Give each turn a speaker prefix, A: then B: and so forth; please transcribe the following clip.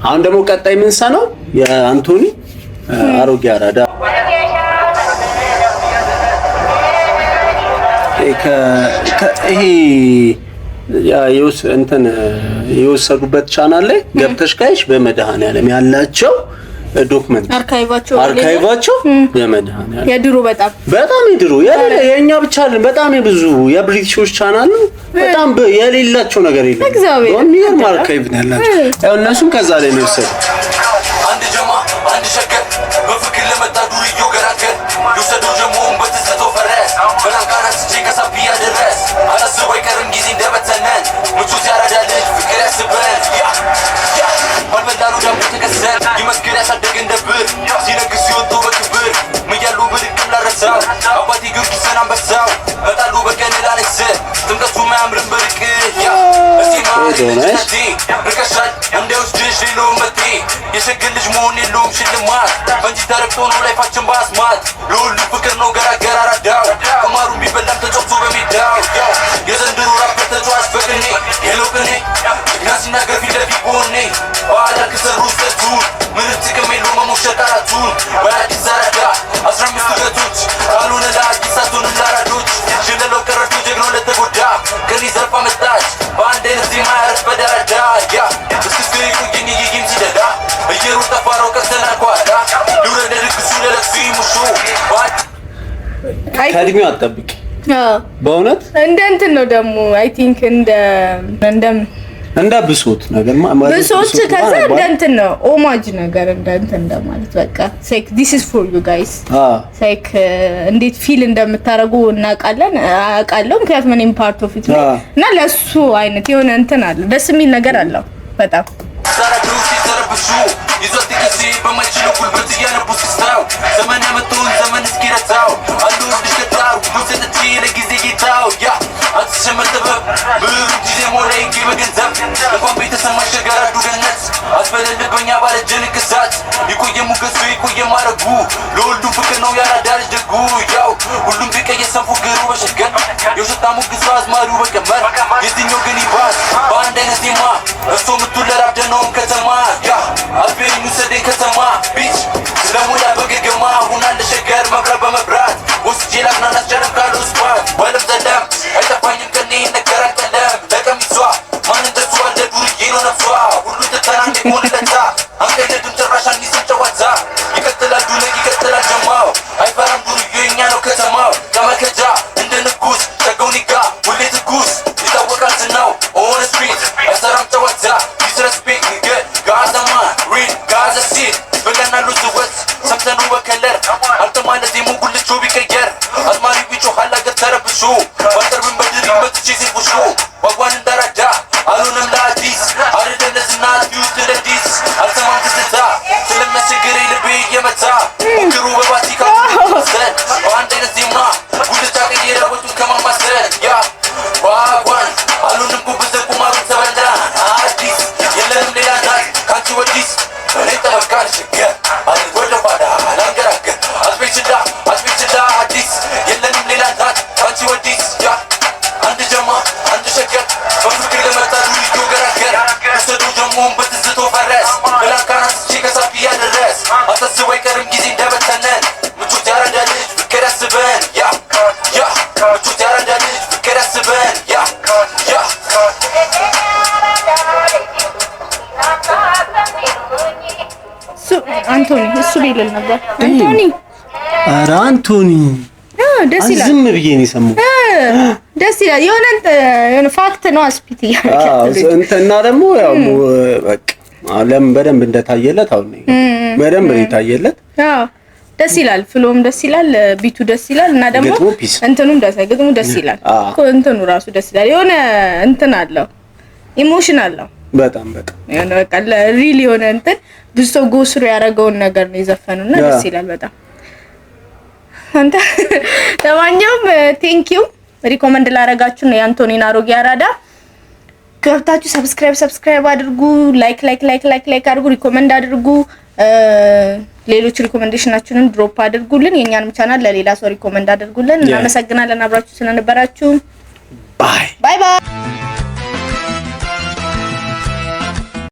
A: አሁን ደግሞ ቀጣይ ምን ሰነው የአንቶኒ አሮጌ አራዳ ይሄ እንትን የወሰዱበት ቻናል ላይ ገብተሽ ካይሽ በመድኃኒዓለም ያላቸው ዶክመንት አርካይቫቸው በመድኃኒዓለም
B: የድሮ በጣም
A: የድሮ የኛ ብቻ አይደለም በጣም የብዙ የብሪቲሾች ቻናል ነው በጣም የሌላቸው ነገር የለም ዶሚር አርካይቭ ነው ያላቸው ያው እነሱም ከዛ ላይ ነው የወሰዱት አንድ ጀማ አንድ ሸገር በፍቅር ለመጣ ዱርዮ ገራገር ይወሰዱ ጀሞን በትዝቶ ፈረስ በላንካራስ ቼከሳቢያ ድረስ አላስቦ አይቀርም ጊዜ እንደበተነን ምቹ ያረዳ ልጅ ፍቅር ያስበን ባልበላሉ ዳም ተከሰን ይመስክር ያሳደግ እንደብር ሲነግስ ይወጡ በክብር ምያሉ ብልቅም ላረሳው አባቴ ጊዮርጊስን አንበሳው መጣሉ በቀን ላለክስ ትምቀሱ ማያምርም ብርቅ እስቲ ማለቲ ርከሻል እንደውስድሽ ሌሎ መቴ የሸገር ልጅ መሆን የለውም ሽልማት በእንጂ ተረግጦ ነው ላይፋችን በአስማት ለሁሉ ፍቅር ነው ገራገር አራዳው ከማሩ ቢበላም ተጫውቶ በሜዳው የዘንድሮ ራፐር ተጫዋች በቅኔ የለውቅኔ ናሲናገር ፊት ለፊት ቦኔ በአዳር ከሰሩ ሰቱን ምንም ጥቅም የለው መሞሸት አራቱን በአዲስ አራዳ 15 ገቶች ካልሆነ ለአዲስ አቶንም ለአራዶች ሽለለው ቀረርቶ ጀግኖ ለተጎዳ ከኔ ዘርፋ መጣች በአንድ አይነት ዜማ ያረስ በደረዳ እስክስክ ይቆየኝ ይጊም ሲደዳ እየሩ ጠፋረው ቀሰና ኳዳ ሉረ ለድግሱ ለለክሱ ይሙሹ ከእድሜው አጠብቅ በእውነት
B: እንደ እንትን ነው ደግሞ አይ ቲንክ
A: እንደ ብሶት ነገር
B: ብሶት ከዛ እንደ እንትን ነው ኦማጅ ነገር እንደ እንትን እንደማለት በቃ ሴክ this is for you guys ሴክ እንዴት ፊል እንደምታረጉ እናውቃለን አውቃለሁ ምክንያቱም እኔም ፓርት ኦፍ ኢት ነው እና ለሱ አይነት የሆነ እንትን አለ ደስ የሚል ነገር አለው በጣም ሳራዱሲ ተረብሹ ይዞት ከሲ በማይችሉ ጉልበት ያነቡስ ስታው ዘመን ያመጡን ዘመን እስኪረታው አሉ ልጅታው ሙሰነቲ ለጊዜ ጌታው ያ አትሸመተበ ብሩ ጊዜ ሞላይ ገበገንዘብ እንኳን ቤተሰብ ማሸጋራዱ ገነት አስበለልበኛ ባለጀን ክሳት ይቆየ ሙገሱ ይቆየ ማረጉ ለሁሉ ፍቅር ነው ያራዳል ደጉ ያው ሁሉም ቢቀየሰን ፉክሩ በሸገር የውሸታ ሙግሱ አዝማሩ በቀመር የትኛው ግን ይባስ በአንድ አይነት ዜማ እሱ ምትለራደ ነው ከተማ ያ አልቤኝ ሰደ ከተማ ቢች ስለሙላ በገገማ ሁና ለሸገር መብራት በመብራት ወስጄ ላግናና ጨረቃሉ ስፓት ወለም ዘለም አይጠፋኝም ከኔ ነገራል ቀለም ለቀሚሷ ማን እንደሷ ለዱርዬ ነው ነፍሷ ሁሉ ተተናንዴ ሆነለታ አንቀደዱን ጭራሽ አንዲስም ጨዋታ ይቀጥላል ዱነ ይቀጥላል ጀማው አይፈራም ዱርዬ እኛ ነው ከተማው ከመከጃ እንደ ንጉስ ሸገውኒጋ ሁሌ ትጉስ ይታወቃል ዝናው ኦን ስትሪት አይሰራም ጨዋታ disrespect good Gaza man read Gaza shit በገና ሉት ወስ ሰምተኑ በከለር አልተማነ ዜሙ ጉልቾ ቢቀየር አዝማሪ ቢጮ ሐላገር ተረብሹ ወጥርብን በድሪ መጥቼ ሲፉሹ ወጓን እንደራዳ አሉንም ለአዲስ አርደን ለዝና ዩት ለዲስ አልተማም ትዝታ ስለሚያስቸግር ልቤ እየመታ ሙክሩ በባቲካ ሰን በአንድ አይነት ዜማ ጉልቻ ቀየረ ወጡን ከማማሰል ያ ዋጓን አሉንም ጉብዘ ቁማሩ ተበላ አዲስ የለንም ሌላ ናት ካንቺ ወዲስ እኔ ተበቃል ሸገር ወደ ኋላ አላንገራገር አስቤችላ አዲስ የለንም ሌላ ናት ካንቺ ወዲስ ያ አንድ ጀማ አንድ ሸገር በፍቅር ለመጣ ዱርዮ ገራገር ውሰዱ ጀሞን በትዝቶ ፈረስ በላንካራስ ቼከሳቢያ ድረስ አታስቦ አይቀርም ጊዜ እንደበተነን ምቾት ያረዳ ልጅ ፍቅር ያስበን ያ ምቾት ያረዳ ልጅ ፍቅር ያስበን ያ አንቶኒ እሱ ቢልል ነበር አንቶኒ
A: ኧረ አንቶኒ
B: ደስ ይላል
A: ዝም ብዬ ነው የሰማው
B: ደስ ይላል የሆነ ፋክት ነው አስፒቲ
A: እንትና ደግሞ ያው በቃ አለም በደንብ እንደታየለት አሁን ነው በደንብ እንደታየለት
B: ደስ ይላል ፍሎም ደስ ይላል ቢቱ ደስ ይላል እና ደግሞ እንትኑም ግጥሙ ደስ ይላል እንትኑ ራሱ ደስ ይላል የሆነ እንትን አለው ኢሞሽን አለው
A: በጣም
B: የሆነ በቃ ሪሊ የሆነ እንትን ብዙ ሰው ጎስሩ ያረጋውን ነገር ነው የዘፈኑና ደስ ይላል በጣም አንተ ለማንኛውም ቴንክ ዩ ሪኮመንድ ላረጋችሁ ነው የአንቶኒን አሮጌ አራዳ ገብታችሁ ሰብስክራይብ አድርጉ ላይክ አድርጉ ሪኮመንድ አድርጉ ሌሎች ሪኮመንዴሽናችንን ድሮፕ አድርጉልን የኛንም ቻናል ለሌላ ሰው ሪኮመንድ አድርጉልን እናመሰግናለን አብራችሁ ስለነበራችሁ ባይ